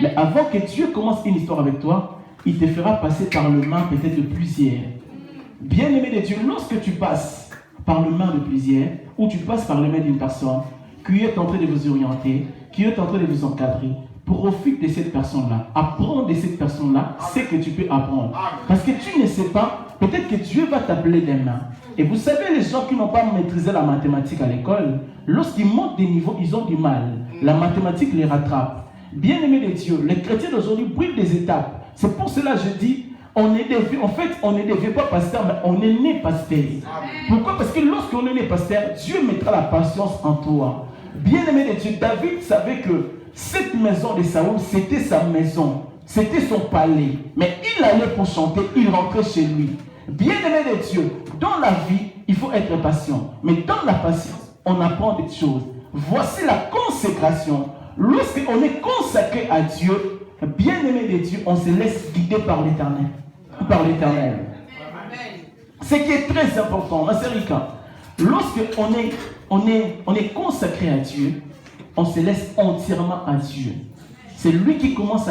Mais avant que Dieu commence une histoire avec toi, il te fera passer par le main peut-être de plusieurs. Bien-aimé de Dieu, lorsque tu passes par le main de plusieurs, ou tu passes par le main d'une personne qui est en train de vous orienter, qui est en train de vous encadrer, profite de cette personne-là. Apprends de cette personne-là ce que tu peux apprendre. Parce que tu ne sais pas, peut-être que Dieu va t'appeler des mains. Et vous savez, les gens qui n'ont pas maîtrisé la mathématique à l'école, lorsqu'ils montent des niveaux, ils ont du mal. La mathématique les rattrape. Bien-aimé de Dieu, les chrétiens d'aujourd'hui brûlent des étapes. C'est pour cela que je dis, on ne devient pas pasteur, mais on est né pasteur. Pourquoi? Parce que lorsqu'on est né pasteur, Dieu mettra la patience en toi. Bien-aimé de Dieu, David savait que cette maison de Saoul, c'était sa maison, c'était son palais. Mais il allait pour chanter, il rentrait chez lui. Bien-aimé de Dieu, dans la vie, il faut être patient. Mais dans la patience, on apprend des choses. Voici la consécration. Lorsqu'on est consacré à Dieu, bien-aimé de Dieu, on se laisse guider par l'Éternel. Par l'Éternel. Ce qui est très important, ma sœur Rika, lorsqu'on est consacré à Dieu, on se laisse entièrement à Dieu. C'est lui qui commence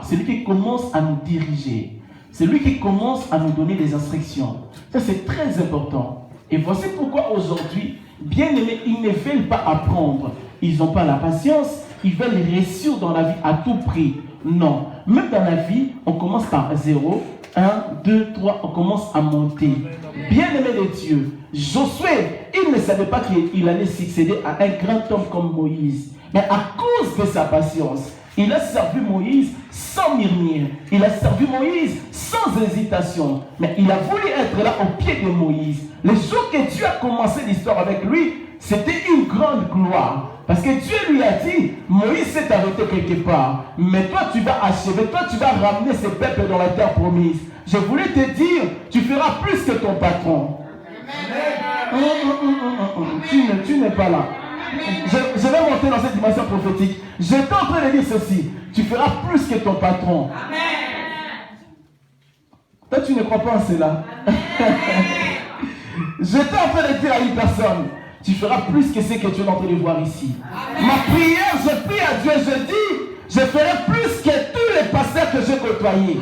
c'est lui qui commence à nous diriger. C'est lui qui commence à nous donner des instructions. Ça, c'est très important. Et voici pourquoi aujourd'hui, bien-aimés, ils ne veulent pas apprendre. Ils n'ont pas la patience. Ils veulent réussir dans la vie à tout prix. Non. Même dans la vie, on commence par 0, 1, 2, 3, on commence à monter. Bien-aimé de Dieu, Josué, il ne savait pas qu'il allait succéder à un grand homme comme Moïse. Mais à cause de sa patience, il a servi Moïse sans murmure. Il a servi Moïse sans hésitation. Mais il a voulu être là au pied de Moïse. Le jour que Dieu a commencé l'histoire avec lui, c'était une grande gloire. Parce que Dieu lui a dit, Moïse s'est arrêté quelque part. Mais toi tu vas achever, toi tu vas ramener ce peuple dans la terre promise. Je voulais te dire, tu feras plus que ton patron. Tu n'es pas là. Je vais monter dans cette dimension prophétique. J'étais en train de dire ceci. Tu feras plus que ton patron. Toi, tu ne crois pas en cela. J'étais en train de dire à une personne, tu feras plus que ce que tu es en train de voir ici. Ma prière, je prie à Dieu, je dis, je ferai plus que tous les pasteurs que j'ai côtoyés.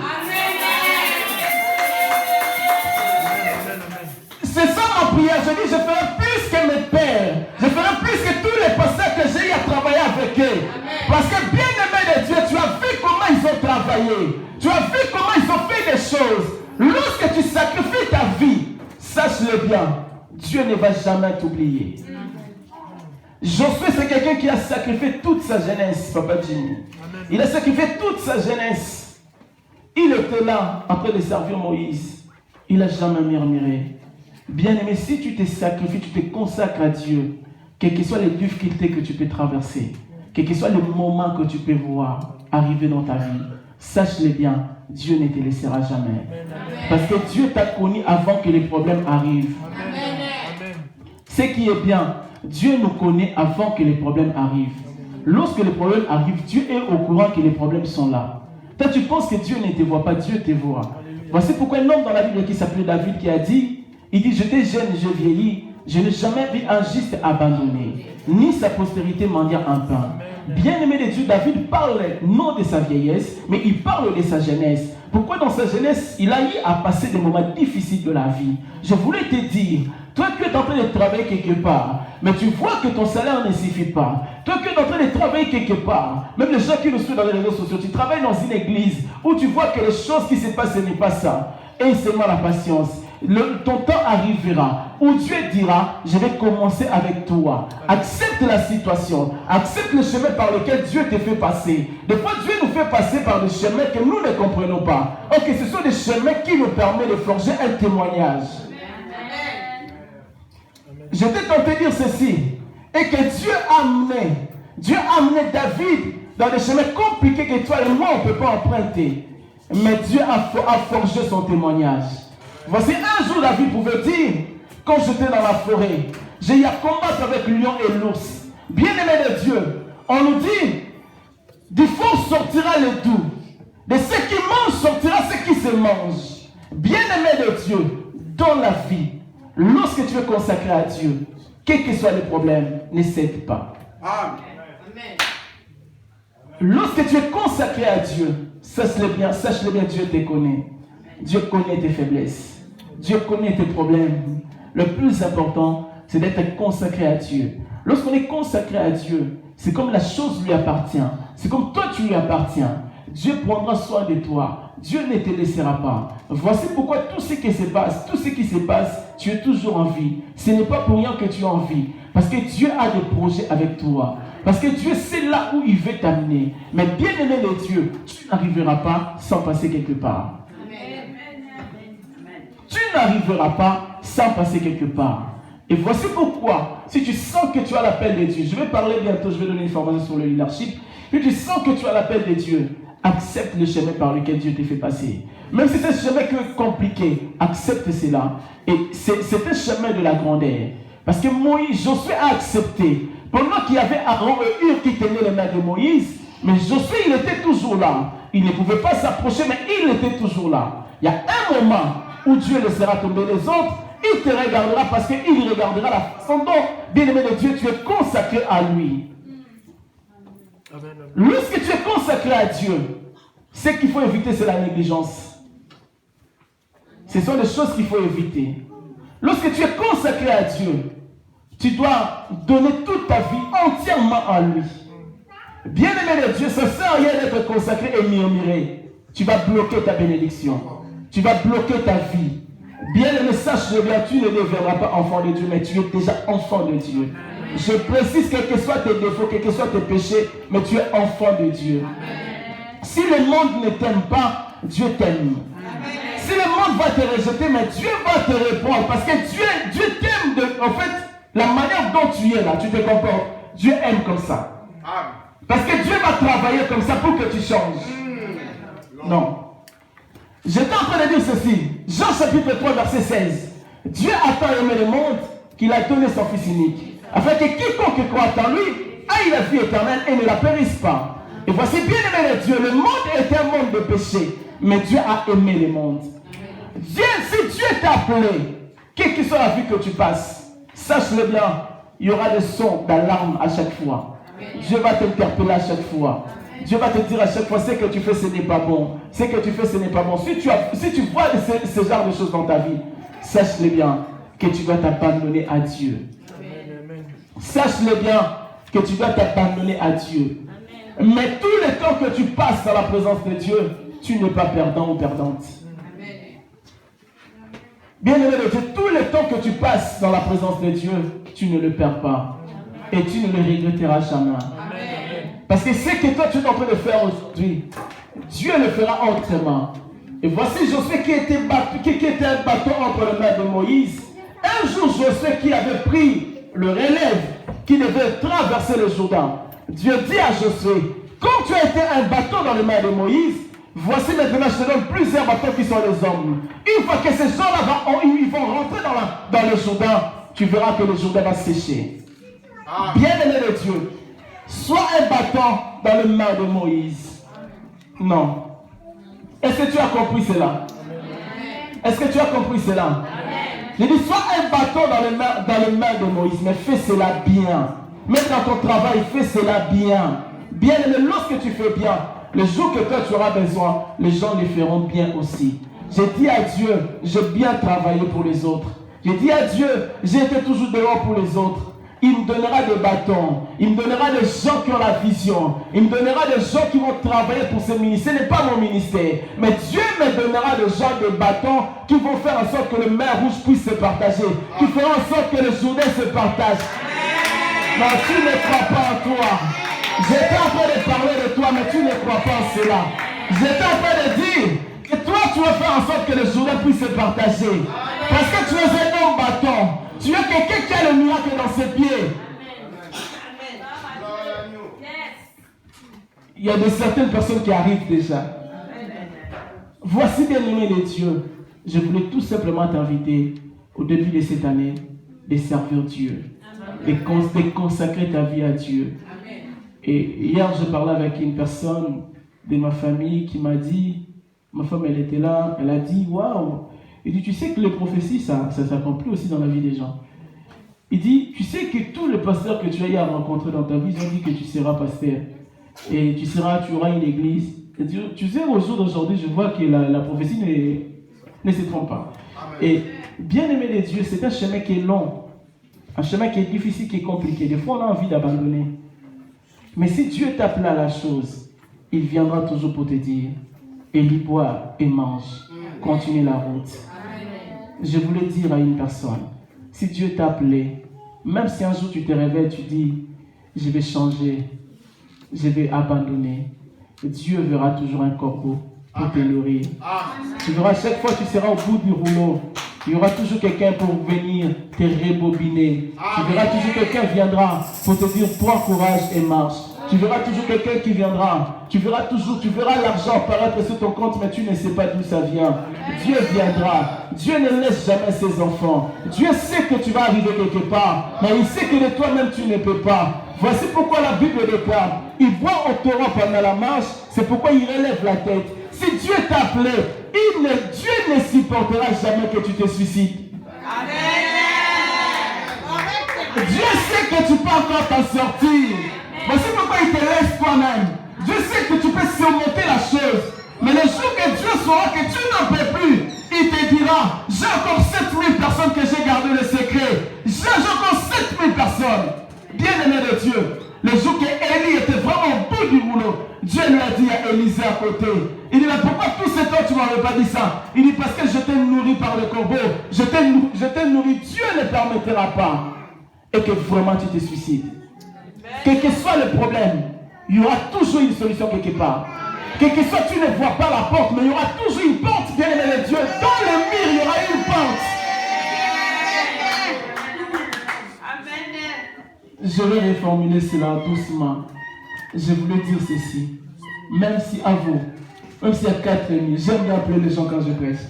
C'est ça ma prière. Je dis, je ferai plus que mes pères. Je ferai plus que tous les pasteurs que j'ai eu à travailler avec eux. Parce que bien aimé de Dieu, tu as vu comment ils ont travaillé. Tu as vu comment ils ont fait des choses. Lorsque tu sacrifies ta vie, sache-le bien, Dieu ne va jamais t'oublier. Josué, c'est quelqu'un qui a sacrifié toute sa jeunesse, Papa Jimmy. Il a sacrifié toute sa jeunesse. Il était là, en train de servir Moïse. Il n'a jamais murmuré. Bien-aimé, si tu te sacrifies, tu te consacres à Dieu, quelles que soient les difficultés que tu peux traverser, quel que soit le moment que tu peux voir arriver dans ta vie, sache-le bien, Dieu ne te laissera jamais. Parce que Dieu t'a connu avant que les problèmes arrivent. Ce qui est bien, Dieu nous connaît avant que les problèmes arrivent. Lorsque les problèmes arrivent, Dieu est au courant que les problèmes sont là. Toi, tu penses que Dieu ne te voit pas, Dieu te voit. Voici pourquoi un homme dans la Bible qui s'appelait David qui a dit, il dit, j'étais jeune, je vieillis, je n'ai jamais vu un juste abandonné, ni sa postérité mendiant un pain. Bien-aimé de Dieu, David parle non de sa vieillesse, mais il parle de sa jeunesse. Pourquoi dans sa jeunesse, il a eu à passer des moments difficiles de la vie. Je voulais te dire, toi qui es en train de travailler quelque part, mais tu vois que ton salaire ne suffit pas. Toi qui es en train de travailler quelque part, même les gens qui nous suivent dans les réseaux sociaux, tu travailles dans une église où tu vois que les choses qui se passent, ce n'est pas ça. Et seulement la patience. Ton temps arrivera où Dieu dira, je vais commencer avec toi. Accepte la situation, accepte le chemin par lequel Dieu te fait passer. Des fois Dieu nous fait passer par des chemins que nous ne comprenons pas. Ok, ce sont des chemins qui nous permettent de forger un témoignage. Je t'ai tenté de dire ceci, et que Dieu a amené David dans des chemins compliqués que toi et moi on ne peut pas emprunter. Mais Dieu a forgé son témoignage. Voici un jour David pouvait dire, quand j'étais dans la forêt, j'ai eu à combattre avec le lion et l'ours. Bien-aimé de Dieu, on nous dit, du fond sortira le doux, de ce qui mange sortira ce qui se mange. Bien-aimé de Dieu, dans la vie, lorsque tu es consacré à Dieu, quels que soient les problèmes, ne cède pas. Amen. Lorsque tu es consacré à Dieu, sache-le bien, Dieu te connaît. Dieu connaît tes faiblesses. Dieu connaît tes problèmes. Le plus important, c'est d'être consacré à Dieu. Lorsqu'on est consacré à Dieu, c'est comme la chose lui appartient. C'est comme toi tu lui appartiens. Dieu prendra soin de toi. Dieu ne te laissera pas. Voici pourquoi tout ce qui se passe, tu es toujours en vie. Ce n'est pas pour rien que tu es en vie. Parce que Dieu a des projets avec toi. Parce que Dieu sait là où il veut t'amener. Mais bien aimé de Dieu, tu n'arriveras pas sans passer quelque part. Tu n'arriveras pas sans passer quelque part. Et voici pourquoi, si tu sens que tu as l'appel de Dieu, je vais parler bientôt, je vais donner une formation sur le leadership, si tu sens que tu as l'appel de Dieu, accepte le chemin par lequel Dieu te fait passer. Même si c'est un chemin compliqué, accepte cela. Et c'est un chemin de la grandeur. Parce que Moïse, Josué a accepté. Pendant qu'il y avait Aaron et Hur qui tenaient les mains de Moïse, mais Josué, il était toujours là. Il ne pouvait pas s'approcher, mais il était toujours là. Il y a un moment où Dieu laissera tomber les autres. Il te regardera parce qu'il regardera la façon dont, bien-aimé de Dieu, tu es consacré à lui. Lorsque tu es consacré à Dieu, ce qu'il faut éviter, c'est la négligence. Ce sont les choses qu'il faut éviter. Lorsque tu es consacré à Dieu, tu dois donner toute ta vie entièrement à lui. Bien-aimé de Dieu, ça ne sert à rien d'être consacré et murmurer. Tu vas bloquer ta bénédiction. Tu vas bloquer ta vie. Bien-aimé, sache-le bien, tu ne deviendras pas enfant de Dieu, mais tu es déjà enfant de Dieu. Je précise, quels que soient tes défauts, quels que soient tes péchés, mais tu es enfant de Dieu. Si le monde ne t'aime pas, Dieu t'aime. Si le monde va te rejeter, mais Dieu va te répondre. Parce que Dieu t'aime. En fait, la manière dont tu es là, tu te comportes, Dieu aime comme ça. Parce que Dieu va travailler comme ça pour que tu changes. Non. J'étais en train de dire ceci. Jean chapitre 3, verset 16. Dieu a tant aimé le monde qu'il a donné son Fils unique, afin que quiconque croit en lui aille la vie éternelle et ne la périsse pas. Et voici, bien aimé de Dieu, le monde est un monde de péché, mais Dieu a aimé le monde. Dieu, si Dieu t'a appelé, quelle que soit la vie que tu passes, sache-le bien, il y aura des sons d'alarme à chaque fois. Dieu va t'interpeller à chaque fois. Dieu va te dire à chaque fois, ce que tu fais, ce n'est pas bon. Ce que tu fais, ce n'est pas bon. Si tu vois ce genre de choses dans ta vie, sache-le bien que tu dois t'abandonner à Dieu. Sache-le bien que tu dois t'abandonner à Dieu. Mais tout le temps que tu passes dans la présence de Dieu, tu n'es pas perdant ou perdante. Bien aimé de Dieu, tout le temps que tu passes dans la présence de Dieu, tu ne le perds pas. Et tu ne le regretteras jamais. Parce que ce que toi tu es en train de faire aujourd'hui, Dieu le fera autrement. Et voici Josué qui était un bâton entre les mains de Moïse. Un jour, Josué qui avait pris le relève, qui devait traverser le Jourdain. Dieu dit à Josué, comme tu as été un bâton dans les mains de Moïse, voici maintenant je te donne plusieurs bâtons qui sont les hommes. Une fois que ces gens-là ils vont rentrer dans le Jourdain, tu verras que le Jourdain va sécher. Bien-aimé de Dieu, sois un bâton dans les mains de Moïse. Non. Est-ce que tu as compris cela? Est-ce que tu as compris cela? Je dis, sois un bâton dans les mains de Moïse, mais fais cela bien. Même dans ton travail, fais cela bien. Bien aimé, lorsque tu fais bien, le jour que toi tu auras besoin, les gens le feront bien aussi. J'ai dit à Dieu, j'ai bien travaillé pour les autres. J'ai dit à Dieu, j'ai été toujours dehors pour les autres. Il me donnera des bâtons. Il me donnera des gens qui ont la vision. Il me donnera des gens qui vont travailler pour ce ministère. Ce n'est pas mon ministère. Mais Dieu me donnera des gens, des bâtons qui vont faire en sorte que le mer rouge puisse se partager. Qui feront en sorte que le Jourdain se partage. Non, tu ne crois pas en toi. J'étais en train de parler de toi, mais tu ne crois pas en cela. J'étais en train de dire que toi, tu vas faire en sorte que le Jourdain puisse se partager. Parce que tu es un homme bâton. Tu es quelqu'un qui a le miracle dans ses pieds. Il y a certaines personnes qui arrivent déjà. Voici, bien-aimé de Dieu, je voulais tout simplement t'inviter au début de cette année de servir Dieu, de consacrer ta vie à Dieu. Et hier, je parlais avec une personne de ma famille qui m'a dit, ma femme elle était là, elle a dit, waouh. Il dit, tu sais que les prophéties, ça s'accomplit aussi dans la vie des gens. Il dit, tu sais que tous les pasteurs que tu as eu à rencontrer dans ta vie, ils ont dit que tu seras pasteur. et tu auras une église. Et tu sais, au jour d'aujourd'hui, je vois que la prophétie ne se trompe pas. Et bien aimer les dieux, c'est un chemin qui est long, un chemin qui est difficile, qui est compliqué. Des fois, on a envie d'abandonner. Mais si Dieu t'appelle à la chose, il viendra toujours pour te dire, Élie, bois et mange, continue la route. Je voulais dire à une personne, si Dieu t'a appelé, même si un jour tu te réveilles, tu dis, je vais changer, je vais abandonner, Dieu verra toujours un corbeau pour te nourrir. Tu verras, chaque fois que tu seras au bout du rouleau, il y aura toujours quelqu'un pour venir te rebobiner. Tu verras toujours quelqu'un qui viendra pour te dire, prends courage et marche. Tu verras toujours quelqu'un qui viendra. Tu verras l'argent apparaître sur ton compte, mais tu ne sais pas d'où ça vient. Dieu viendra. Dieu ne laisse jamais ses enfants. Dieu sait que tu vas arriver quelque part, mais il sait que de toi-même tu ne peux pas. Voici pourquoi la Bible déclare, il voit au torrent pendant la marche, c'est pourquoi il relève la tête. Si Dieu t'a appelé, Dieu ne supportera jamais que tu te suicides. Dieu sait que tu peux encore t'en sortir. Voici pourquoi il te laisse toi-même. Dieu sait que tu peux surmonter la chose. Mais le jour que Dieu saura que tu n'en peux plus, il te dira, j'ai encore 7000 personnes que j'ai gardé le secret. J'ai encore 7000 personnes. Bien-aimé de Dieu, le jour que Élie était vraiment au bout du rouleau, Dieu lui a dit à Élisée à côté, il dit, mais pourquoi tout ce temps tu ne m'avais pas dit ça? Il dit, parce que je t'ai nourri par le corbeau, je t'ai nourri, Dieu ne permettra pas. Et que vraiment tu te suicides. Quel que soit le problème, il y aura toujours une solution quelque part. Quel que soit, tu ne vois pas la porte, mais il y aura toujours une porte, bien aimé de Dieu. Dans le mur, il y aura une porte. Je vais reformuler cela doucement. Je voulais dire ceci. Même si à vous, même s'il y a 4000, j'aime bien appeler les gens quand je prêche.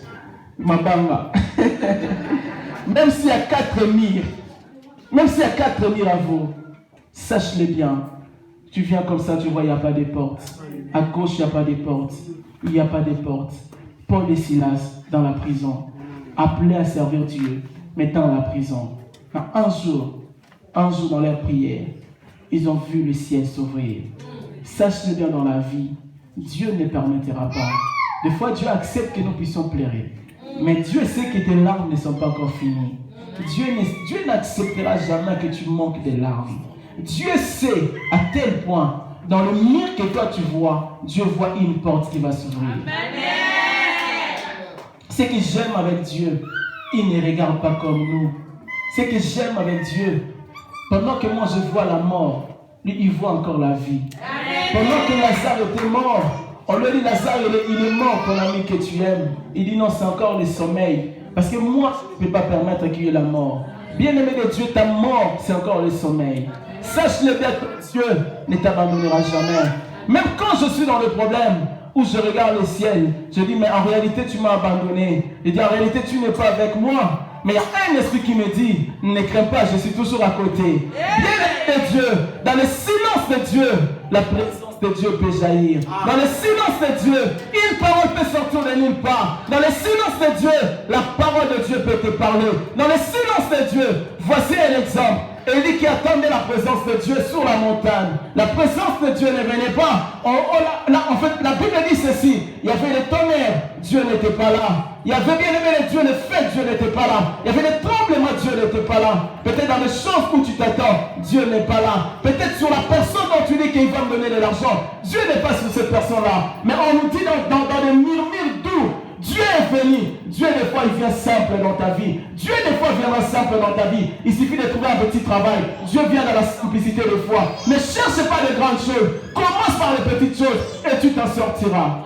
Ma bamba. Même s'il y a 4000, même s'il y a 4000 à vous, sache-le bien. Tu viens comme ça, tu vois, il n'y a pas de porte. À gauche, il n'y a pas de porte. Il n'y a pas de porte. Paul et Silas dans la prison, appelés à servir Dieu, mais dans la prison. Un jour dans leur prière, ils ont vu le ciel s'ouvrir. Sache-le bien dans la vie, Dieu ne permettra pas. Des fois, Dieu accepte que nous puissions pleurer. Mais Dieu sait que tes larmes ne sont pas encore finies. Dieu n'acceptera jamais que tu manques de larmes. Dieu sait à tel point, dans le mur que toi tu vois, Dieu voit une porte qui va s'ouvrir. Ce que j'aime avec Dieu, il ne regarde pas comme nous. Ce que j'aime avec Dieu, pendant que moi je vois la mort, lui il voit encore la vie. Pendant que Lazare était mort, on lui dit, Lazare, il est mort, ton ami que tu aimes. Il dit, non, c'est encore le sommeil. Parce que moi, je ne peux pas permettre qu'il y ait la mort. Bien-aimé de Dieu, ta mort, c'est encore le sommeil. Sache-le bien que Dieu ne t'abandonnera jamais. Même quand je suis dans le problème, où je regarde le ciel, je dis, mais en réalité, tu m'as abandonné. Je dis, en réalité, tu n'es pas avec moi. Mais il y a un esprit qui me dit, ne crains pas, je suis toujours à côté. Bien-aimé de Dieu, dans le silence de Dieu, la présence de Dieu peut jaillir. Dans le silence de Dieu, une parole peut sortir de nulle part. Dans le silence de Dieu, la parole de Dieu peut te parler. Dans le silence de Dieu, voici un exemple. Élie qui attendait la présence de Dieu sur la montagne. La présence de Dieu ne venait pas. En fait, la Bible dit ceci. Il y avait le tonnerre, Dieu n'était pas là. Il y avait bien aimé les dieux, le feu, Dieu n'était pas là. Il y avait les tremblements, Dieu n'était pas là. Peut-être dans les choses où tu t'attends, Dieu n'est pas là. Peut-être sur la personne dont tu dis qu'il va me donner de l'argent, Dieu n'est pas sur cette personne-là. Mais on nous dit dans les murmures doux, Dieu est venu. Dieu, des fois, il vient simple dans ta vie. Dieu, des fois, viendra simple dans ta vie. Il suffit de trouver un petit travail. Dieu vient dans la simplicité de foi. Ne cherche pas de grandes choses. Commence par les petites choses et tu t'en sortiras.